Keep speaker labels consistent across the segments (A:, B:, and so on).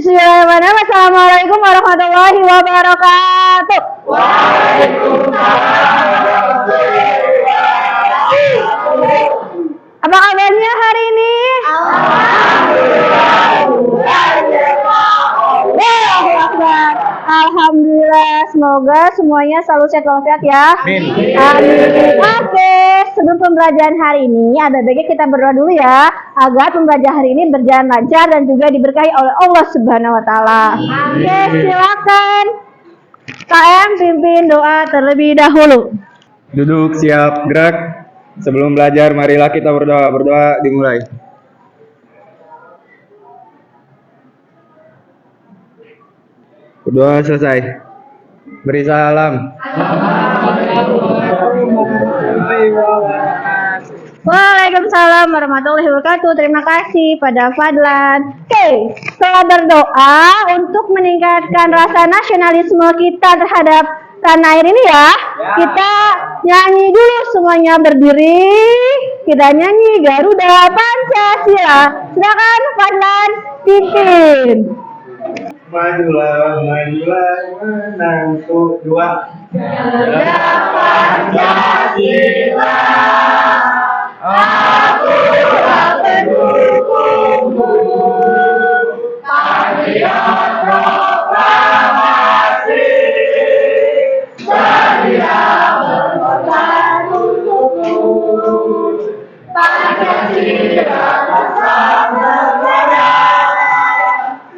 A: Bismillahirrahmanirrahim. Assalamualaikum warahmatullahi wabarakatuh. Apa kabarnya hari ini? Alhamdulillah, semoga semuanya selalu sehat walafiat ya. Amin. Oke, sebelum pembelajaran hari ini ada baiknya kita berdoa dulu ya, agar pembelajaran hari ini berjalan lancar dan juga diberkahi oleh Allah Subhanahu wa taala. Oke, silakan. KM pimpin doa terlebih dahulu.
B: Duduk, siap, gerak. Sebelum belajar, marilah kita berdoa. Berdoa dimulai. Berdoa selesai. Beri salam.
A: Waalaikumsalam warahmatullahi wabarakatuh. Terima kasih pada Fadlan. Oke, setelah berdoa untuk meningkatkan rasa nasionalisme kita terhadap tanah air ini ya, kita nyanyi dulu semuanya berdiri. Kita nyanyi Garuda Pancasila. Silakan Fadlan pimpin.
B: Majulah, majulah, menantu dua.
A: Garuda Pancasila. Aku pendukungmu, patriot proklamasi, sedia berkorban untukmu, Pancasila sang negara,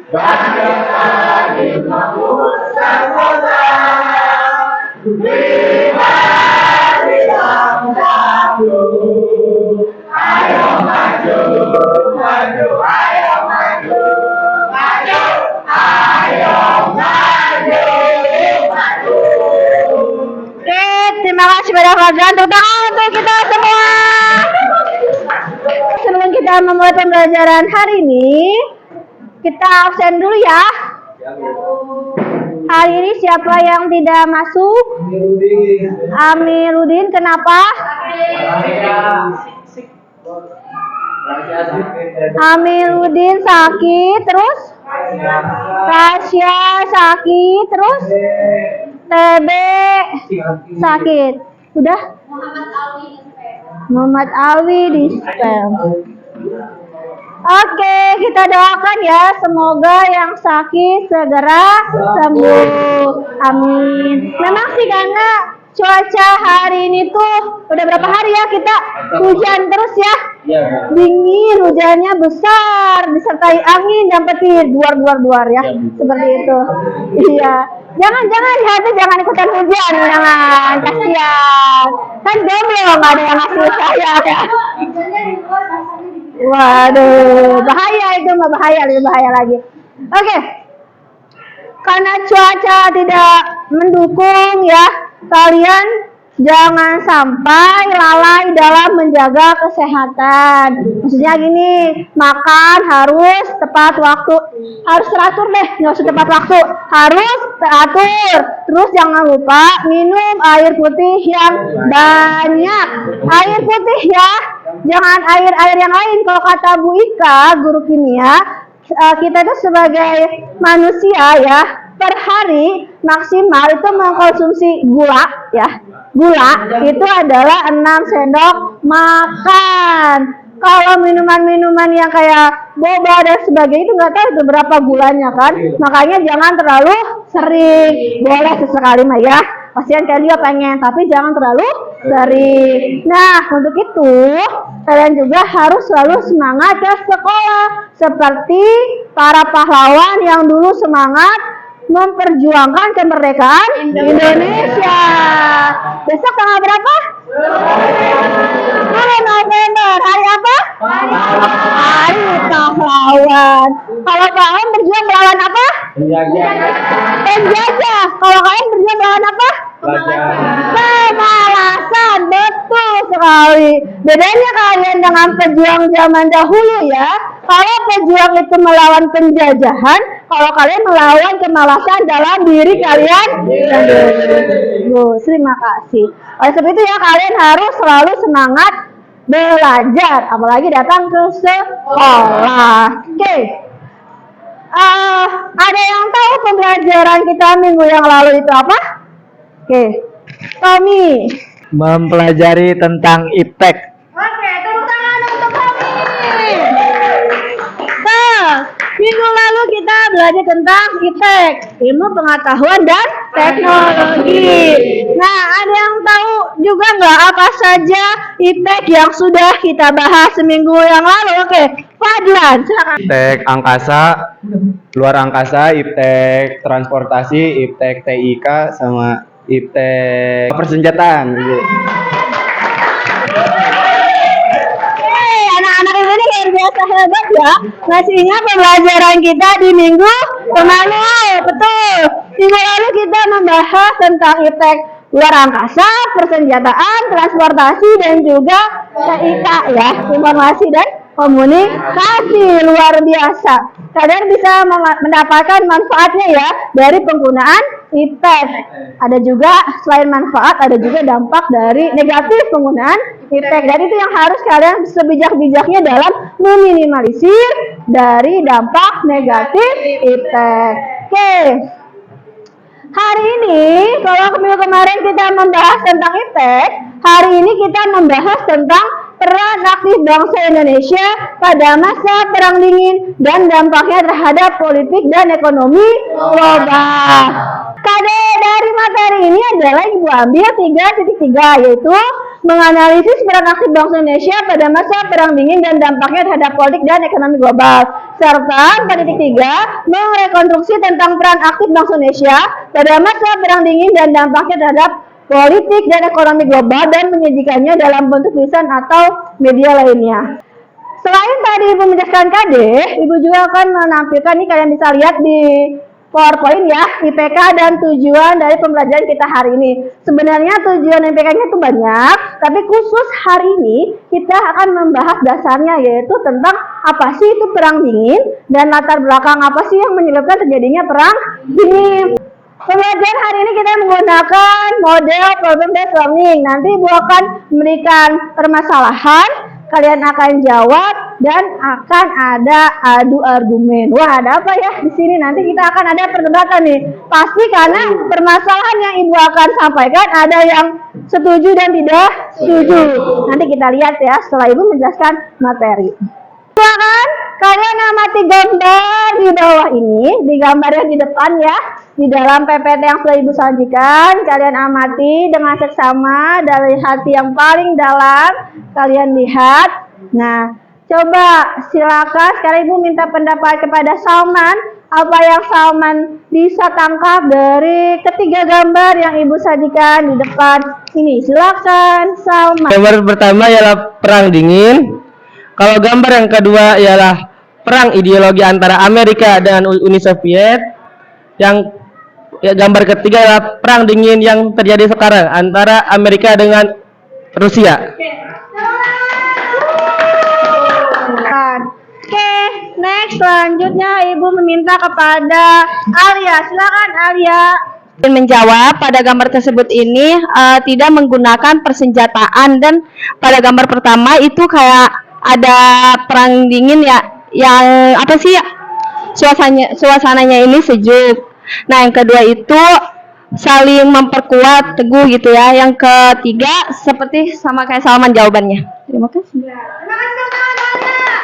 A: banggakan di Nusantara, lima bintang dahulu. Ayo maju, maju, ayo maju, maju, ayo maju, maju. Oke, terima kasih pada Fadlan. Tepuk tangan untuk kita semua. Sebelum kita memulai pembelajaran hari ini, kita absen dulu ya. Hari ini siapa yang tidak masuk? Amiruddin, kenapa? Amiruddin sakit, terus? Tasya sakit, terus? TB sakit. Udah? Muhammad Alwi di spam. Oke, kita doakan ya, semoga yang sakit segera sembuh. Amin. Memang sih karena cuaca hari ini tuh udah berapa hari ya kita hujan terus ya. Dingin, hujannya besar, disertai angin dan petir, duar ya, seperti itu. Iya. Jangan hati, jangan ikutan hujan, jangan, kasihan. Kan jomblo, nggak ada yang ngasih saya ya. Waduh, bahaya itu, nggak bahaya, lebih bahaya lagi. Oke, karena cuaca tidak mendukung ya, kalian jangan sampai lalai dalam menjaga kesehatan. Maksudnya gini, makan harus tepat waktu, harus teratur deh, nggak usah tepat waktu, harus teratur. Terus jangan lupa minum air putih yang banyak, air putih ya, jangan air yang lain. Kalau kata Bu Ika, guru kimia, kita itu sebagai manusia ya, per hari maksimal itu mengkonsumsi gula ya. Gula itu adalah 6 sendok makan. Kalau minuman-minuman yang kayak boba dan sebagainya itu nggak tahu itu berapa gulanya kan. Makanya jangan terlalu sering. Boleh sesekali mah ya. Pastikan kalian juga pengen, tapi jangan terlalu sering. Nah, untuk itu kalian juga harus selalu semangat ke sekolah. Seperti para pahlawan yang dulu semangat memperjuangkan kemerdekaan Indonesia. Besok tanggal berapa? 10 November. Hari apa? Hari pahlawan. Kalau kalian berjuang melawan apa? Penjajah. Kalau kalian berjuang melawan apa? Pemalasan. Betul sekali. Bedanya kalian dengan pejuang zaman dahulu ya. Kalau pejuang itu melawan penjajahan, kalau kalian melawan kemalasan dalam diri kalian sendiri. Terima kasih. Oleh sebab itu ya, kalian harus selalu semangat belajar, apalagi datang ke sekolah. Oke. Ada yang tahu pembelajaran kita minggu yang lalu itu apa? Oke, Tommy.
B: Mempelajari tentang iptek.
A: Oke, tepuk tangan untuk Tommy. Nah, minggu lalu kita belajar tentang iptek, ilmu pengetahuan dan teknologi. Nah, ada yang tahu juga nggak apa saja iptek yang sudah kita bahas seminggu yang lalu? Oke, Fadlan, silakan.
B: Iptek angkasa, luar angkasa, iptek transportasi, iptek TIK, sama iptek persenjataan. Gitu.
A: Anak-anak ini luar biasa hebat ya. Masih ingat pembelajaran kita di minggu lalu? Betul. Minggu lalu kita membahas tentang iptek luar angkasa, persenjataan, transportasi, dan juga TIK ya, informasi dan komunikasi. Luar biasa. Kalian bisa mendapatkan manfaatnya ya dari penggunaan iptek. Ada juga selain manfaat, ada juga dampak dari negatif penggunaan iptek. Dan itu yang harus kalian sebijak-bijaknya dalam meminimalisir dari dampak negatif iptek. Oke. Hari ini, kalau minggu kemarin kita membahas tentang iptek, hari ini kita membahas tentang peran aktif bangsa Indonesia pada masa Perang Dingin dan dampaknya terhadap politik dan ekonomi global. Kade dari materi ini adalah Ibu ambil 3.3, yaitu menganalisis peran aktif bangsa Indonesia pada masa Perang Dingin dan dampaknya terhadap politik dan ekonomi global, serta 4.3 merekonstruksi tentang peran aktif bangsa Indonesia pada masa Perang Dingin dan dampaknya terhadap politik dan ekonomi global dan menyajikannya dalam bentuk tulisan atau media lainnya. Selain tadi Ibu menjelaskan KD, Ibu juga akan menampilkan, nih kalian bisa lihat di PowerPoint ya, IPK dan tujuan dari pembelajaran kita hari ini. Sebenarnya tujuan IPK-nya itu banyak, tapi khusus hari ini kita akan membahas dasarnya, yaitu tentang apa sih itu Perang Dingin dan latar belakang apa sih yang menyebabkan terjadinya Perang Dingin. Pembelajaran hari ini kita menggunakan model problem-based learning. Nanti Ibu akan memberikan permasalahan, kalian akan jawab, dan akan ada adu argumen. Wah, ada apa ya di sini? Nanti kita akan ada perdebatan nih. Pasti karena permasalahan yang Ibu akan sampaikan ada yang setuju dan tidak setuju. Nanti kita lihat ya setelah Ibu menjelaskan materi. Silakan kalian amati gambar di bawah ini, di gambar yang di depan ya, di dalam PPT yang sudah Ibu sajikan. Kalian amati dengan seksama dari hati yang paling dalam. Kalian lihat. Nah, coba silakan sekarang Ibu minta pendapat kepada Salman. Apa yang Salman bisa tangkap dari ketiga gambar yang Ibu sajikan di depan ini? Silakan Salman.
C: Gambar pertama ialah Perang Dingin. Kalau gambar yang kedua ialah perang ideologi antara Amerika dan Uni Soviet. Yang gambar ketiga adalah Perang Dingin yang terjadi sekarang antara Amerika dengan Rusia.
A: Oke, next selanjutnya Ibu meminta kepada Alia. Silakan Alia.
D: Menjawab pada gambar tersebut ini tidak menggunakan persenjataan, dan pada gambar pertama itu kayak ada perang dingin ya, yang apa sih ya, suasananya ini sejuk. Nah, yang kedua itu saling memperkuat teguh gitu ya. Yang ketiga seperti sama kayak Salman jawabannya. Terima kasih.
A: Terima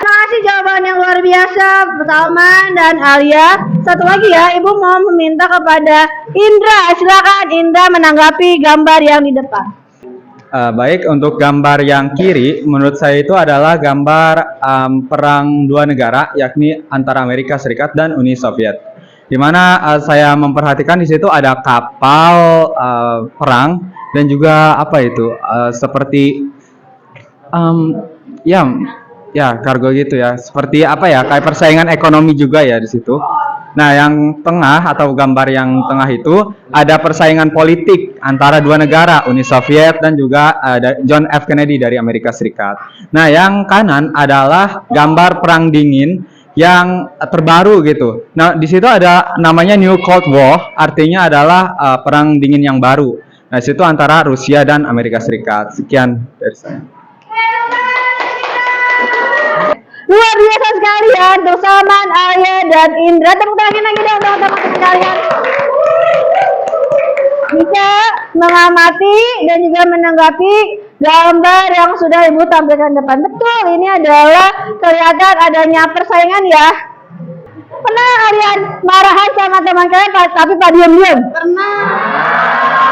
A: kasih jawaban yang luar biasa Salman dan Alia. Satu lagi ya, Ibu mau meminta kepada Indra. Silakan Indra menanggapi gambar yang di depan.
B: Baik, untuk gambar yang kiri, menurut saya itu adalah gambar perang dua negara, yakni antara Amerika Serikat dan Uni Soviet. Di mana saya memperhatikan di situ ada kapal perang dan juga apa itu seperti ya kargo gitu ya. Seperti apa ya, kayak persaingan ekonomi juga ya di situ. Nah, yang tengah atau gambar yang tengah itu ada persaingan politik antara dua negara, Uni Soviet dan juga John F. Kennedy dari Amerika Serikat. Nah, yang kanan adalah gambar Perang Dingin yang terbaru gitu. Nah, di situ ada namanya New Cold War, artinya adalah perang dingin yang baru. Nah, di situ antara Rusia dan Amerika Serikat. Sekian dari saya.
A: Luar biasa sekali ya untuk Salman, Arya, dan Indra. Tepuk tangan lagi dong untuk teman-teman sekalian. Bisa mengamati dan juga menanggapi gambar yang sudah Ibu tampilkan depan. Betul, ini adalah kelihatan adanya persaingan ya. Pernah kalian marahan sama teman kalian tapi Pak diam-diam? Pernah.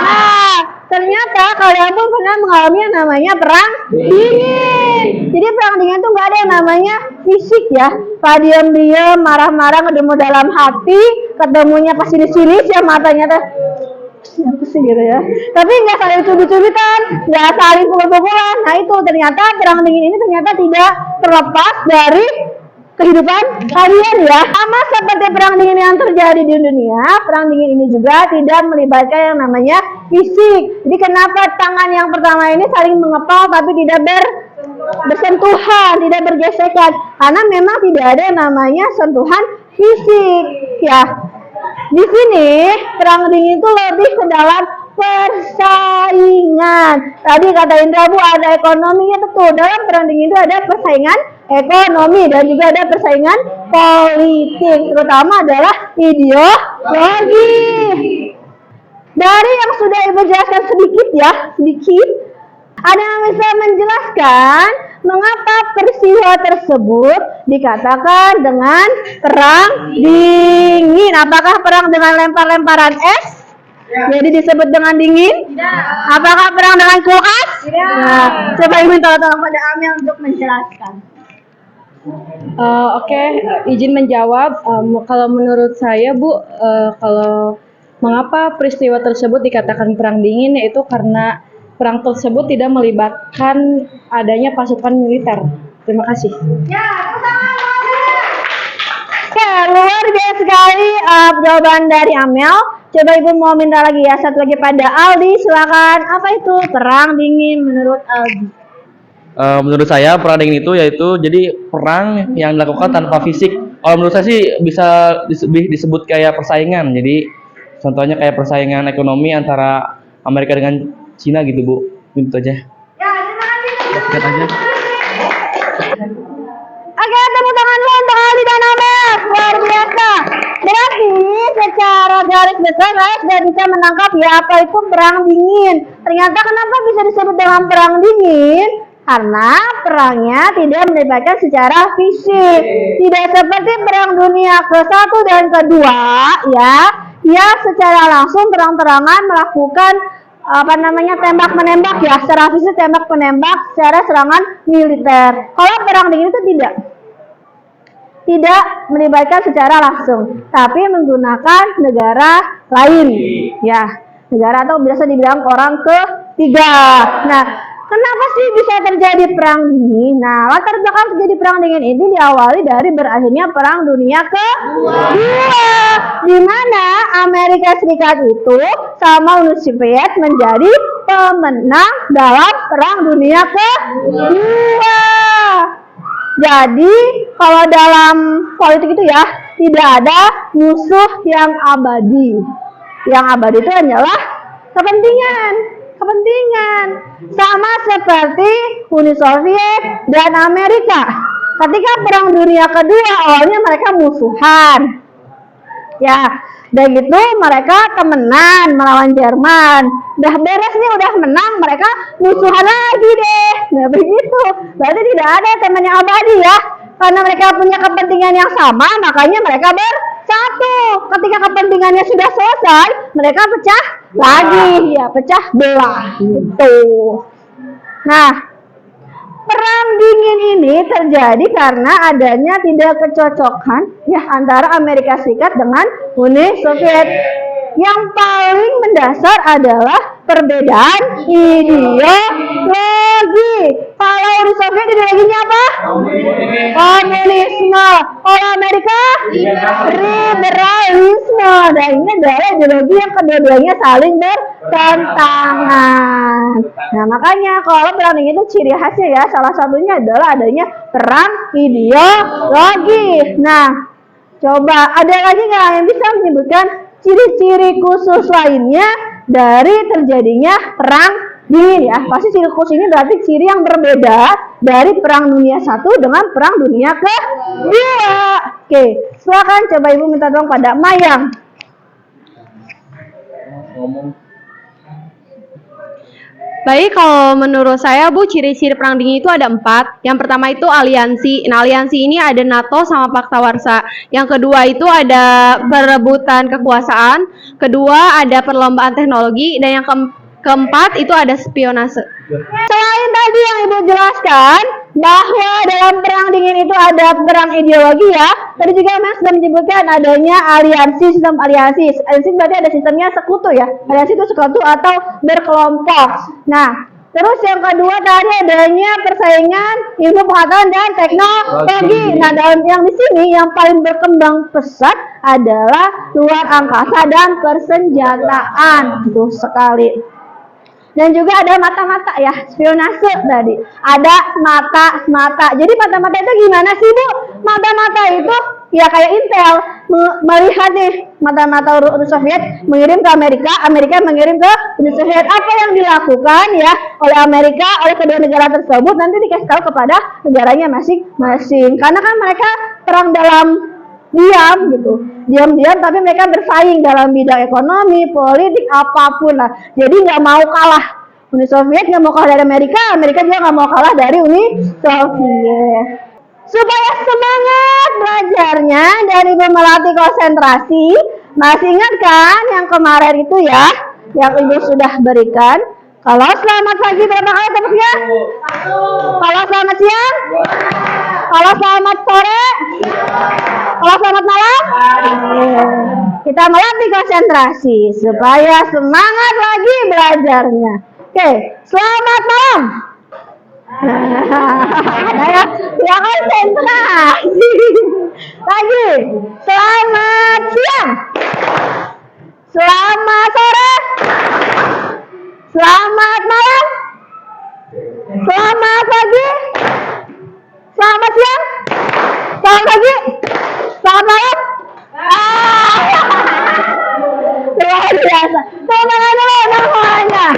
A: Nah, ternyata kalian pun pernah mengalami yang namanya perang dingin. Jadi perang dingin itu nggak ada yang namanya fisik ya. Pak diam-diam, marah-marah, ngedemo dalam hati, ketemunya pas sinis-sinis ya matanya tuh. Apa sih gitu ya. Tapi nggak saling cubit-cubitan, nggak saling pukul-pukulan. Nah itu ternyata perang dingin ini ternyata tidak terlepas dari kehidupan kalian ya. Sama seperti perang dingin yang terjadi di dunia, perang dingin ini juga tidak melibatkan yang namanya fisik. Jadi kenapa tangan yang pertama ini saling mengepal tapi tidak bersentuhan, tidak bergesekan? Karena memang tidak ada yang namanya sentuhan fisik ya. Di sini perang dingin itu lebih ke dalam persaingan. Tadi kata Indra Bu ada ekonominya, betul. Dalam perang dingin itu ada persaingan ekonomi dan juga ada persaingan politik, terutama adalah ideologi. Dari yang sudah Ibu jelaskan sedikit ya, ada yang bisa menjelaskan mengapa peristiwa tersebut dikatakan dengan perang dingin? Apakah perang dengan lempar-lemparan es? Jadi disebut dengan dingin? Apakah perang dengan kulkas? Nah, coba Ibu minta tolong pada Amel untuk menjelaskan.
E: Oke, izin menjawab. Kalau menurut saya, Bu, kalau mengapa peristiwa tersebut dikatakan perang dingin, yaitu karena perang tersebut tidak melibatkan adanya pasukan militer. Terima kasih.
A: Ya, luar biasa sekali jawaban dari Amel. Coba Ibu mau minta lagi ya, satu lagi pada Aldi, silakan. Apa itu perang dingin menurut Aldi?
C: Menurut saya perang dingin itu yaitu jadi perang yang dilakukan tanpa fisik. Kalau menurut saya sih bisa disebut kayak persaingan. Jadi contohnya kayak persaingan ekonomi antara Amerika dengan Cina gitu Bu. Itu aja.
A: Ya, terima kasih.
C: Aja.
A: Oke, tepuk tangan dulu untuk Aldi dan Amel. Luar biasa. Berarti secara garis besar saya sudah bisa menangkap ya apa itu perang dingin. Ternyata kenapa bisa disebut dengan perang dingin? Karena perangnya tidak melibatkan secara fisik. Tidak seperti perang dunia ke-1 dan ke-2 ya. Ya secara langsung terang-terangan melakukan tembak menembak ya, secara fisik tembak menembak, secara serangan militer. Kalau perang dingin itu tidak melibatkan secara langsung, tapi menggunakan negara lain ya, negara atau biasa dibilang orang ketiga. Nah, kenapa sih bisa terjadi perang dingin? Nah, latar belakang terjadi perang dingin ini diawali dari berakhirnya perang dunia kedua, di mana Amerika Serikat itu sama Uni Soviet menjadi pemenang dalam perang dunia kedua. Jadi, kalau dalam politik itu ya, tidak ada musuh yang abadi. Yang abadi itu hanyalah kepentingan. Sama seperti Uni Soviet dan Amerika. Ketika perang dunia kedua, awalnya mereka musuhan. Ya, dan gitu mereka temenan melawan Jerman. Udah beres nih, udah menang, mereka musuhan lagi deh. Nah begitu, berarti tidak ada teman yang abadi ya. Karena mereka punya kepentingan yang sama, makanya mereka bersatu. Ketika kepentingannya sudah selesai, mereka pecah lagi, ya pecah belah gitu. Nah, perang dingin ini terjadi karena adanya tidak kecocokan ya antara Amerika Serikat dengan Uni Soviet. Yang paling mendasar adalah perbedaan ideologi. Kalau Uni Soviet ideologinya apa? Komunisme. Kalau Amerika liberalisme. Dan ini adalah ideologi yang kedua-duanya saling bertentangan. Nah makanya kalau perang dingin itu ciri khasnya ya, salah satunya adalah adanya perang ideologi. Nah coba ada lagi nggak yang bisa menyebutkan ciri-ciri khusus lainnya dari terjadinya perang dingin ya. Pasti siklus ini berarti ciri yang berbeda dari Perang Dunia I dengan Perang Dunia Kedua. Oke, silakan coba Ibu minta tolong pada Mayang.
D: Baik, kalau menurut saya Bu, ciri-ciri perang dingin itu ada 4. Yang pertama itu aliansi. Nah, aliansi ini ada NATO sama Pakta Warsa. Yang kedua itu ada perebutan kekuasaan. Kedua ada perlombaan teknologi. Dan yang keempat itu ada spionase.
A: Selain tadi yang Ibu jelaskan bahwa dalam perang dingin itu ada perang ideologi ya. Tadi juga Mas sudah menyebutkan adanya aliansi, sistem aliansi. Aliansi berarti ada sistemnya sekutu ya. Aliansi itu sekutu atau berkelompok. Nah, terus yang kedua tadi adanya persaingan ilmu pengetahuan dan teknologi. Nah, dalam yang di sini yang paling berkembang pesat adalah luar angkasa dan persenjataan. Betul sekali. Dan juga ada mata-mata ya, spionase tadi. Ada mata-mata. Jadi mata-mata itu gimana sih Bu? Mata-mata itu ya kayak Intel melihat nih mata-mata Uni Soviet mengirim ke Amerika, Amerika mengirim ke Uni Soviet. Apa yang dilakukan ya oleh Amerika, oleh kedua negara tersebut nanti dikasih tahu kepada negaranya masing-masing. Karena kan mereka perang dalam diam gitu, diam-diam tapi mereka bersaing dalam bidang ekonomi, politik, apapun lah. Jadi nggak mau kalah. Uni Soviet nggak mau kalah dari Amerika, Amerika juga nggak mau kalah dari Uni Soviet. Supaya semangat belajarnya dan Ibu melatih konsentrasi, masih ingat kan yang kemarin itu ya, yang Ibu sudah berikan? Kalau selamat pagi berapa kali tepuknya? Kalau selamat siang? Kalau selamat sore? Kalau selamat malam? Kita melatih konsentrasi supaya semangat lagi belajarnya. Oke, selamat malam. Ya konsentrasi. Lagi. Selamat siang. Selamat sore. Selamat malam. Selamat pagi. Selamat siang. Selamat pagi. Selamat malam. Luar biasa. Semuanya.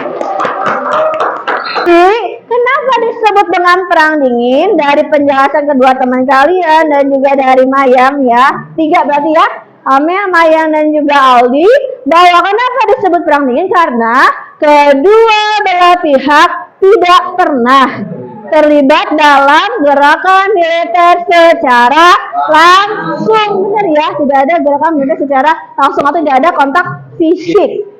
A: Kenapa disebut dengan perang dingin? Dari penjelasan kedua teman kalian dan juga dari Mayang ya. 3 berarti ya. Amel, Mayang dan juga Aldi. Bahwa kenapa disebut perang dingin? Karena kedua belah pihak tidak pernah terlibat dalam gerakan militer secara langsung. Benar ya, tidak ada gerakan militer secara langsung atau tidak ada kontak fisik.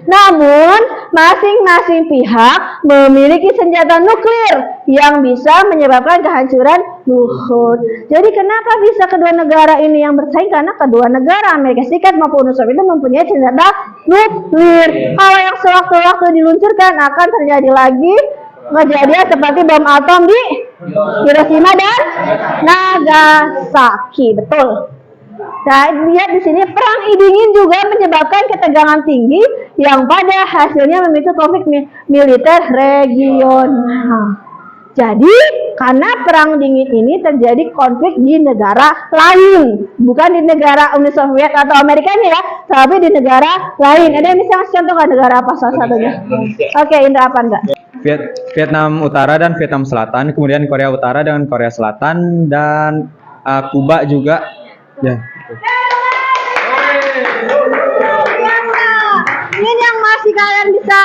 A: Namun, masing-masing pihak memiliki senjata nuklir yang bisa menyebabkan kehancuran luhur. Jadi kenapa bisa kedua negara ini yang bersaing? Karena kedua negara Amerika Serikat maupun Uni Soviet itu mempunyai senjata nuklir. Kalau yang sewaktu-waktu diluncurkan akan terjadi lagi kejadian seperti bom atom di Hiroshima dan Nagasaki. Betul. Nah, lihat di sini perang dingin juga menyebabkan ketegangan tinggi yang pada hasilnya memicu konflik militer regional. Jadi, karena perang dingin ini terjadi konflik di negara lain, bukan di negara Uni Soviet atau Amerikanya ya, tapi di negara lain. Ada yang bisa ngasih contoh nggak negara apa salah satunya? Oke, Indra apa enggak?
B: Vietnam Utara dan Vietnam Selatan, kemudian Korea Utara dan Korea Selatan, dan Kuba juga. Ya.
A: Ini yang masih kalian bisa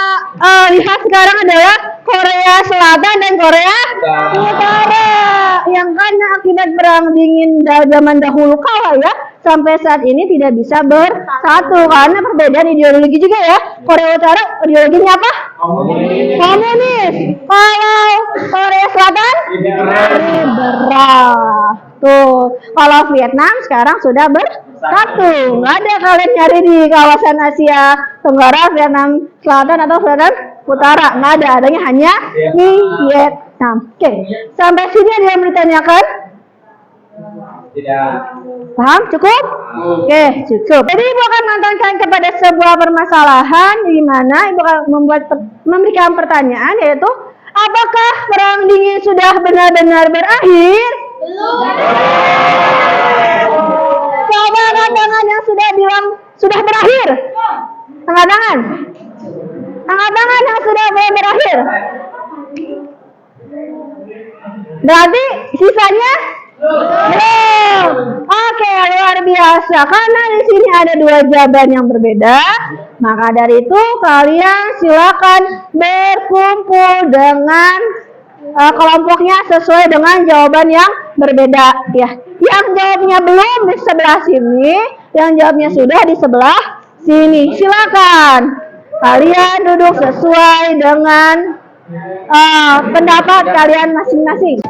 A: lihat sekarang adalah Korea Selatan dan Korea Utara. Yang karena akibat perang dingin zaman dahulu kala ya, sampai saat ini tidak bisa bersatu karena perbedaan ideologi juga ya. Korea Utara ideologinya apa? Komunis. Kalau Korea Selatan liberal. Tuh, kalau Vietnam sekarang sudah bersatu. Nggak ada kalian nyari di kawasan Asia Tenggara, Vietnam Selatan atau Vietnam Utara. Nggak ada, adanya hanya di Vietnam. Oke, sampai sini ada yang ditanyakan?
B: Tidak.
A: Paham? Cukup? Oke, cukup. Jadi Ibu akan mengantarkan kepada sebuah permasalahan di mana Ibu akan memberikan pertanyaan, yaitu apakah perang dingin sudah benar-benar berakhir? Coba angkat tangan yang sudah bilang sudah berakhir. Angkat tangan. Angkat tangan yang sudah sudah berakhir. Berarti sisanya belum. Oke, luar biasa. Karena di sini ada dua jawaban yang berbeda, maka dari itu kalian silakan berkumpul dengan kelompoknya sesuai dengan jawaban yang berbeda ya. Yang jawabnya belum di sebelah sini, yang jawabnya sudah di sebelah sini. Silakan kalian duduk sesuai dengan pendapat kalian masing-masing.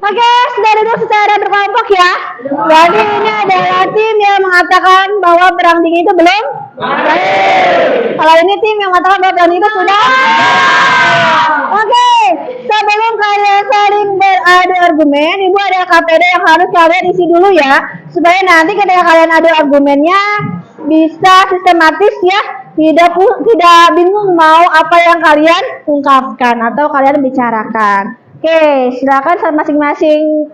A: Oke, sudah duduk secara berkelompok ya. Jadi ini adalah tim yang mengatakan bahwa perang dingin itu belum. Kalau ini tim yang mengatakan bahwa perang dingin itu sudah. Oke, sebelum kalian saling beradu argumen, Ibu ada KPD yang harus kalian isi dulu ya, supaya nanti ketika kalian adu argumennya bisa sistematis ya, tidak bingung mau apa yang kalian ungkapkan atau kalian bicarakan. Oke, silakan masing-masing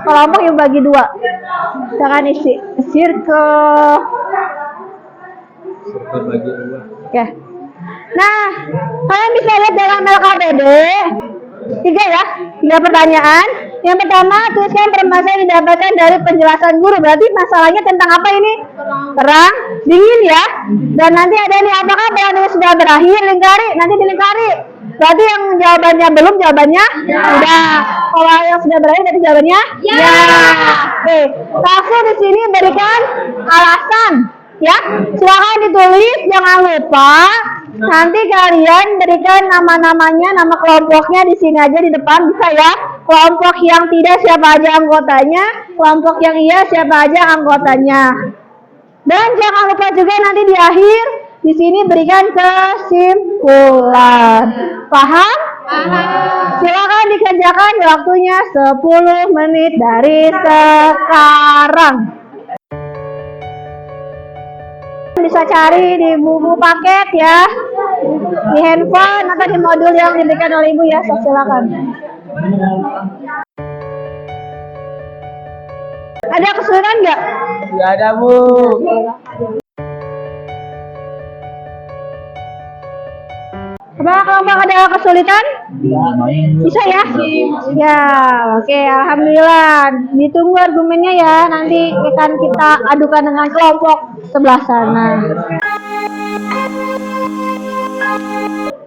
A: kelompok yang bagi dua. Silakan isi circle.
B: Bagi dua.
A: Oke. Nah, kalian bisa lihat dalam LKPD 3 pertanyaan. Yang pertama, tuliskan permasalahan yang didapatkan dari penjelasan guru. Berarti masalahnya tentang apa ini? Perang dingin ya. Dan nanti ada nih, apakah perang dingin sudah berakhir? Lingkari, nanti dilingkari. Berarti yang jawabannya belum, jawabannya sudah. Kalau yang sudah berakhir, berarti jawabannya ya. Oke, langsung di sini berikan alasan. Ya, silakan ditulis, jangan lupa nanti kalian berikan nama-namanya, nama kelompoknya di sini aja di depan bisa ya. Kelompok yang tidak siapa aja anggotanya, kelompok yang iya siapa aja anggotanya. Dan jangan lupa juga nanti di akhir di sini berikan kesimpulan. Paham? Silakan dikerjakan, waktunya 10 menit dari sekarang. Bisa cari di buku paket ya, di handphone atau di modul yang diberikan oleh Ibu ya. Silakan. Ada kesulitan nggak?
C: Nggak ada, Bu.
A: Apakah kelompok ada kesulitan? Bisa ya? Ya, oke, alhamdulillah. Ditunggu argumennya ya, nanti akan kita adukan dengan kelompok sebelah sana.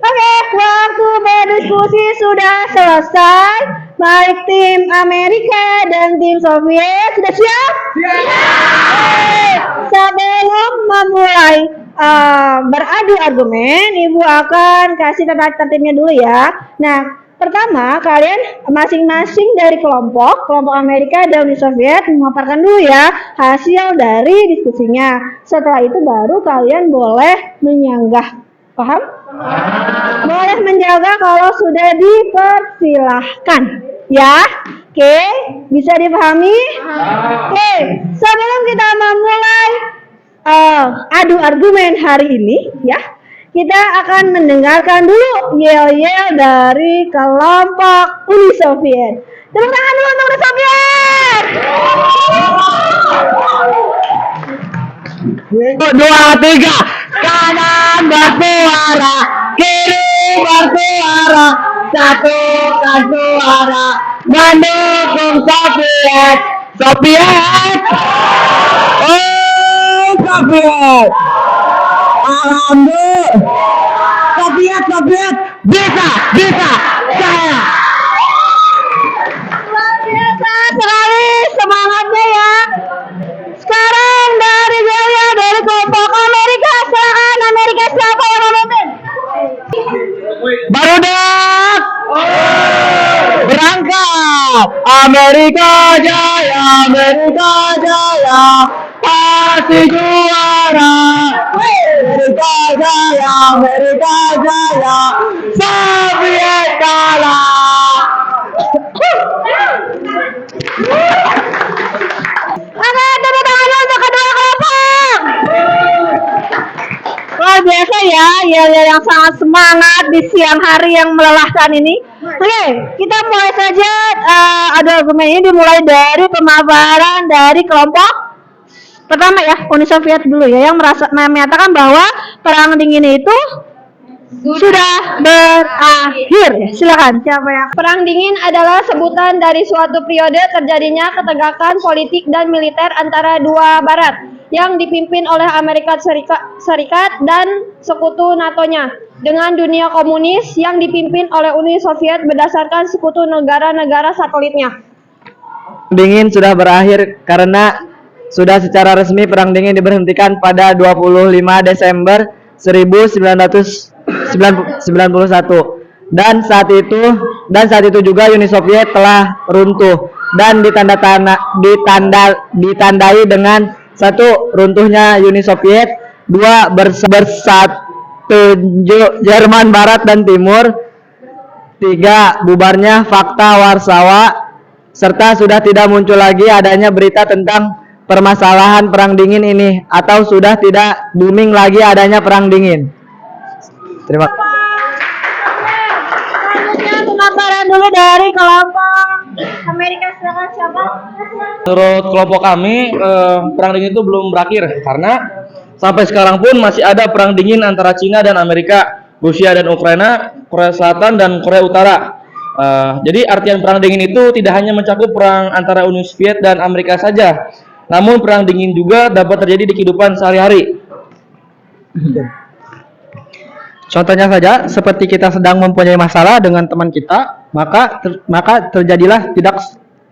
A: Oke, waktu berdiskusi sudah selesai. Baik tim Amerika dan tim Soviet sudah siap? Siap! Sebelum memulai beradu argumen, Ibu akan kasih tata tertibnya dulu ya. Nah, pertama kalian masing-masing dari kelompok Amerika dan Uni Soviet memaparkan dulu ya hasil dari diskusinya. Setelah itu baru kalian boleh menyanggah. Paham? Boleh menjaga kalau sudah dipersilahkan. Ya, oke, bisa dipahami? Oke, sebelum kita memulai adu argumen hari ini ya, kita akan mendengarkan dulu yel-yel dari kelompok Uni Soviet. Tepuk tangan dulu untuk Uni Soviet.
C: 1, 2, 3. Kanan bersuara, kiri bersuara, satukan suara mendukung Soviet. Soviet. Oh, Soviet. Alhamdulillah. Soviet. Bisa. Saya.
A: Luar biasa sekali semangatnya ya. Sekarang dari Jaya dari kelompok Amerika, silakan Amerika siapa yang memimpin?
C: Barudak. Berangkat. Amerika Jaya. Pasti juara. Amerika Jaya. Soviet kalah.
A: Oke, tepuk tangan untuk kedua kelompok. luar biasa ya, yel-yel yang sangat semangat di siang hari yang melelahkan ini. Oke, kita mulai saja. Ada argumen ini dimulai dari pemaparan dari kelompok pertama ya, Uni Soviet dulu ya, yang menyatakan bahwa perang dingin itu sudah berakhir. Silakan, siapa yang?
D: Perang dingin adalah sebutan dari suatu periode terjadinya ketegangan politik dan militer antara dua barat yang dipimpin oleh Amerika Serikat dan sekutu NATO-nya dengan dunia komunis yang dipimpin oleh Uni Soviet berdasarkan sekutu negara-negara satelitnya.
C: Dingin sudah berakhir karena sudah secara resmi perang dingin diberhentikan pada 25 Desember 1991 dan saat itu juga Uni Soviet telah runtuh dan ditandai dengan satu, runtuhnya Uni Soviet, dua, bersatu Jerman Barat dan Timur, tiga, bubarnya Fakta Warsawa, serta sudah tidak muncul lagi adanya berita tentang permasalahan perang dingin ini, atau sudah tidak booming lagi adanya perang dingin. Terima kasih.
A: Selanjutnya pemaparan dulu dari kelompok Amerika. Silakan, siapa?
F: Menurut kelompok kami, perang dingin itu belum berakhir karena sampai sekarang pun masih ada perang dingin antara Cina dan Amerika, Rusia dan Ukraina, Korea Selatan dan Korea Utara. Jadi artian perang dingin itu tidak hanya mencakup perang antara Uni Soviet dan Amerika saja, namun perang dingin juga dapat terjadi di kehidupan sehari-hari.
C: Contohnya saja, seperti kita sedang mempunyai masalah dengan teman kita, maka terjadilah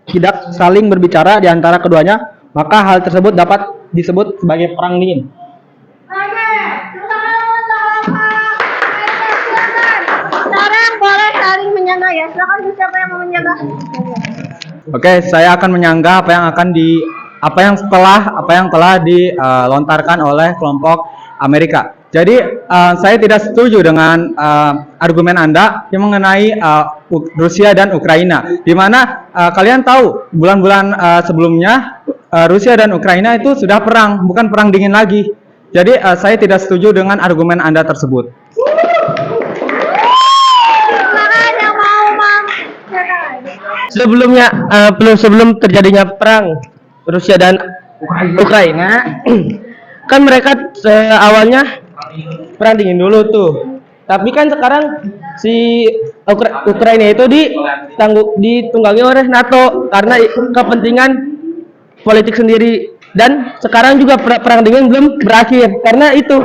C: tidak saling berbicara di antara keduanya, maka hal tersebut dapat disebut sebagai perang dingin.
A: Sekarang boleh saling menyanggah ya. Silakan, siapa yang mau menyanggah?
B: Oke, saya akan menyanggah apa yang telah dilontarkan oleh kelompok Amerika. Jadi saya tidak setuju dengan argumen Anda yang mengenai Rusia dan Ukraina, di mana kalian tahu bulan-bulan sebelumnya Rusia dan Ukraina itu sudah perang, bukan perang dingin lagi. Jadi saya tidak setuju dengan argumen Anda tersebut.
C: Sebelum terjadinya perang Rusia dan Ukraina, kan mereka awalnya perang dingin dulu tuh. Tapi kan sekarang si Ukraina itu ditunggangi oleh NATO karena kepentingan politik sendiri, dan sekarang juga perang dingin belum berakhir karena itu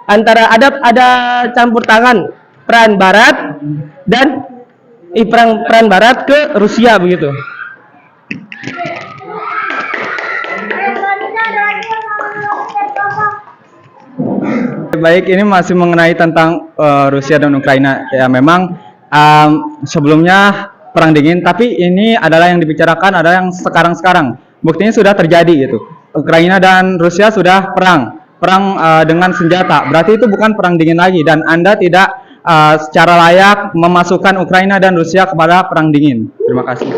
C: antara ada campur tangan peran Barat dan peran Barat ke Rusia begitu.
B: Baik, ini masih mengenai tentang Rusia dan Ukraina. Ya, memang sebelumnya perang dingin, tapi ini adalah yang dibicarakan adalah yang sekarang-sekarang. Buktinya sudah terjadi gitu. Ukraina dan Rusia sudah perang dengan senjata. Berarti itu bukan perang dingin lagi, dan Anda tidak secara layak memasukkan Ukraina dan Rusia kepada perang dingin. Terima kasih.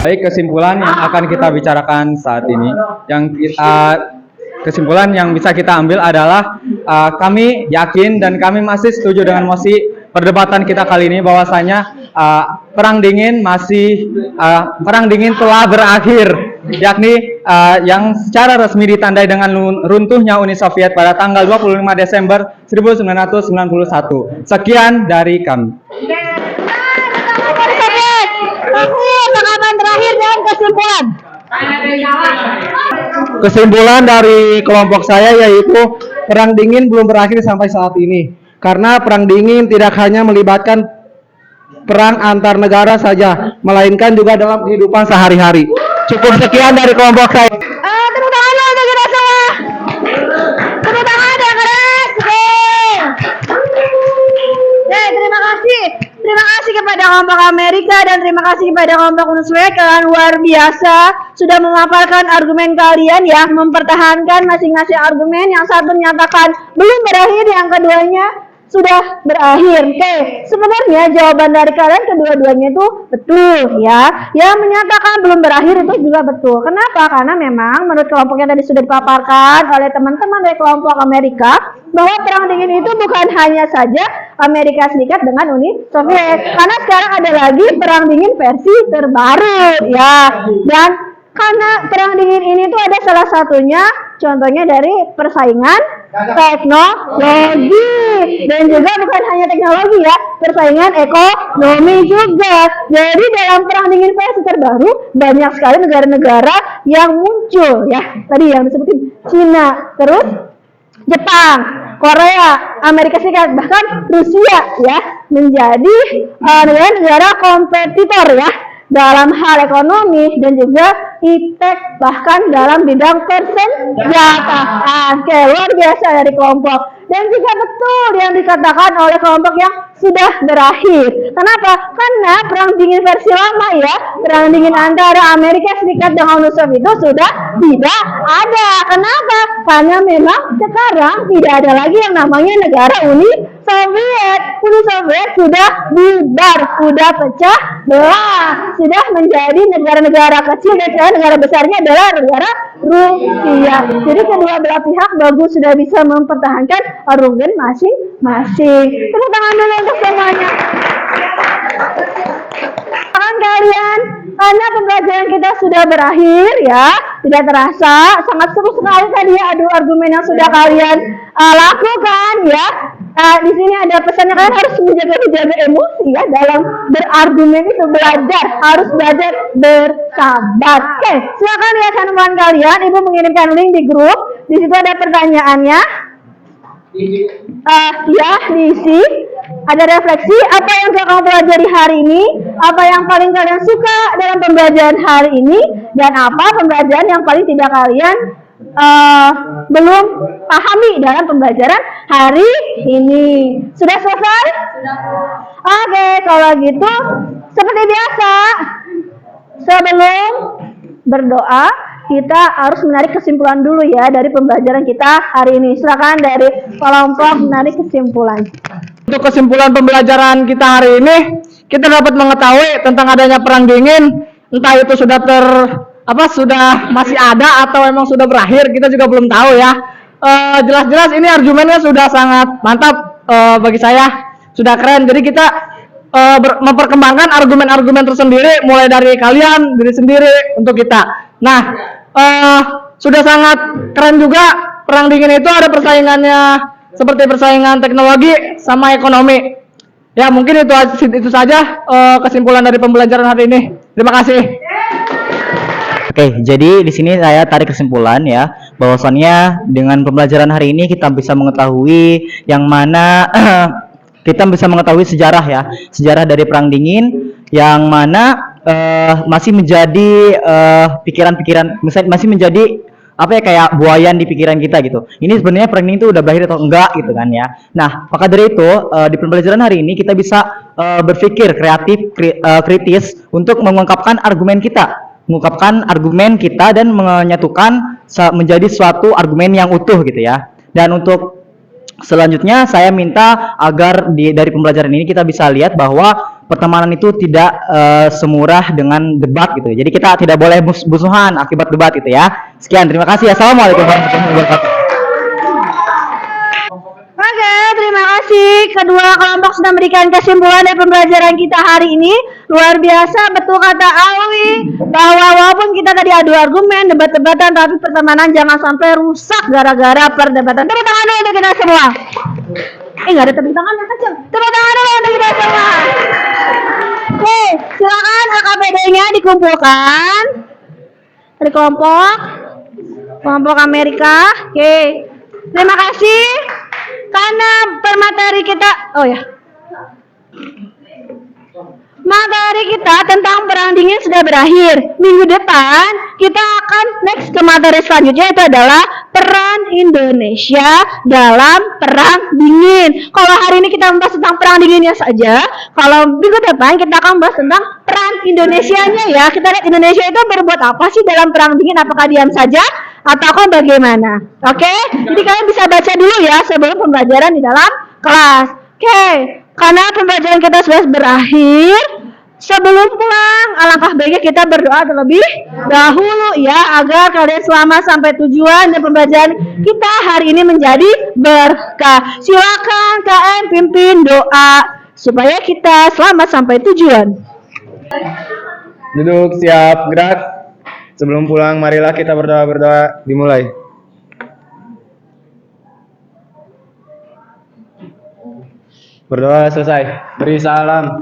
B: Baik, kesimpulan yang akan kita bicarakan saat ini, kesimpulan yang bisa kita ambil adalah kami yakin dan kami masih setuju dengan mosi perdebatan kita kali ini bahwasanya perang dingin telah berakhir, yakni yang secara resmi ditandai dengan runtuhnya Uni Soviet pada tanggal 25 Desember 1991. Sekian dari kami.
A: Tanggapan terakhir dan kesimpulan.
C: Kesimpulan dari kelompok saya yaitu perang dingin belum berakhir sampai saat ini. Karena perang dingin tidak hanya melibatkan perang antar negara saja, melainkan juga dalam kehidupan sehari-hari. Cukup sekian dari kelompok saya.
A: Tepuk tangan dulu untuk kita semua. Tepuk tangan ya, keras. Terima kasih. Terima kasih kepada kelompok Amerika dan terima kasih kepada kelompok Uni Soviet. Kalian luar biasa sudah memaparkan argumen kalian ya, mempertahankan masing-masing argumen. Yang satu menyatakan belum berakhir, yang keduanya sudah berakhir. Oke, sebenarnya jawaban dari kalian kedua-duanya itu betul ya. Yang menyatakan belum berakhir itu juga betul. Kenapa? Karena memang menurut kelompok yang tadi sudah dipaparkan oleh teman-teman dari kelompok Amerika, bahwa perang dingin itu bukan hanya saja Amerika Serikat dengan Uni Soviet. Karena sekarang ada lagi perang dingin versi terbaru ya. Dan karena perang dingin ini tuh ada salah satunya, contohnya dari persaingan teknologi, dan juga bukan hanya teknologi ya, persaingan ekonomi juga. Jadi dalam perang dingin versi terbaru banyak sekali negara-negara yang muncul ya. Tadi yang disebutin Cina, terus Jepang, Korea, Amerika Serikat, bahkan Rusia ya, menjadi negara-negara kompetitor ya dalam hal ekonomi dan juga iptek, bahkan dalam bidang persenjataan. Oke, luar biasa dari kelompok. Dan juga betul yang dikatakan oleh kelompok yang sudah berakhir. Kenapa? Karena perang dingin versi lama ya, perang dingin antara Amerika Serikat dengan Uni Soviet itu sudah tidak ada. Kenapa? Karena memang sekarang tidak ada lagi yang namanya negara Uni Soviet. Uni Soviet sudah bubar, sudah pecah belah, sudah menjadi negara-negara kecil, dan negara besarnya adalah negara Rusia. Jadi kedua belah pihak bagus sudah bisa mempertahankan argumen masing-masing. Tepuk tangan dulu untuk semuanya. Tangan kalian, karena pembelajaran kita sudah berakhir ya, tidak terasa, sangat seru sekali tadi ya, argumen yang sudah kalian lakukan ya. Di sini ada pesannya, kalian harus menjaga emosi ya dalam berargumen itu, harus belajar bersabar. Oke, silakan ya teman-teman kalian, ibu mengirimkan link di grup, di situ ada pertanyaannya. Ya, diisi. Ada refleksi apa yang kamu pelajari hari ini, apa yang paling kalian suka dalam pembelajaran hari ini, dan apa pembelajaran yang paling tidak kalian belum pahami dalam pembelajaran hari ini. Sudah selesai? Oke, kalau gitu seperti biasa, sebelum berdoa kita harus menarik kesimpulan dulu ya dari pembelajaran kita hari ini. Silakan dari kelompok menarik kesimpulan.
C: Untuk kesimpulan pembelajaran kita hari ini, kita dapat mengetahui tentang adanya perang dingin, entah itu sudah sudah masih ada atau memang sudah berakhir, kita juga belum tahu ya. Jelas-jelas ini argumennya sudah sangat mantap, bagi saya sudah keren. Jadi kita memperkembangkan argumen-argumen tersendiri, mulai dari kalian, diri sendiri, untuk kita. Nah, sudah sangat keren juga. Perang dingin itu ada persaingannya, seperti persaingan teknologi sama ekonomi. Ya, mungkin itu saja kesimpulan dari pembelajaran hari ini. Terima kasih.
G: Oke, jadi di sini saya tarik kesimpulan ya, bahwasannya dengan pembelajaran hari ini kita bisa mengetahui yang mana kita bisa mengetahui sejarah ya, sejarah dari perang dingin yang mana masih menjadi pikiran-pikiran, masih menjadi apa ya, kayak buayan di pikiran kita gitu. Ini sebenarnya perang dingin itu udah berakhir atau enggak gitu kan ya. Nah, maka dari itu di pembelajaran hari ini kita bisa berpikir kreatif, kritis untuk mengungkapkan argumen kita dan menyatukan menjadi suatu argumen yang utuh gitu ya. Dan untuk selanjutnya saya minta agar dari pembelajaran ini kita bisa lihat bahwa pertemanan itu tidak semurah dengan debat gitu. Jadi kita tidak boleh musuhan akibat debat gitu ya. Sekian, terima kasih. Assalamualaikum warahmatullahi wabarakatuh.
A: Oke, terima kasih. Kedua kelompok sudah memberikan kesimpulan dari pembelajaran kita hari ini. Luar biasa, betul kata Alwi, bahwa walaupun kita tadi adu argumen, debat-debatan, tapi pertemanan jangan sampai rusak gara-gara perdebatan. Tepuk tangan dulu untuk kita semua. Nggak ada tepuk tangan yang kecil. Tepuk tangan dulu untuk kita semua. Oke, silakan AKPD-nya dikumpulkan dari kelompok Amerika. Oke, terima kasih. Karena permateri kita, materi kita tentang perang dingin sudah berakhir. Minggu depan kita akan next ke materi selanjutnya, itu adalah peran Indonesia dalam perang dingin. Kalau hari ini kita membahas tentang perang dinginnya saja, kalau minggu depan kita akan membahas tentang peran Indonesianya ya. Kita lihat Indonesia itu berbuat apa sih dalam perang dingin, apakah diam saja atau bagaimana? Oke? Jadi kalian bisa baca dulu ya sebelum pembelajaran di dalam kelas. Oke, karena pembelajaran kita sudah berakhir, sebelum pulang alangkah baiknya kita berdoa terlebih dahulu ya, agar kalian selamat sampai tujuan dan pembelajaran kita hari ini menjadi berkah. Silakan KM pimpin doa supaya kita selamat sampai tujuan.
B: Duduk, siap, gerak. Sebelum pulang, marilah kita berdoa. Dimulai. Berdoa selesai. Beri salam.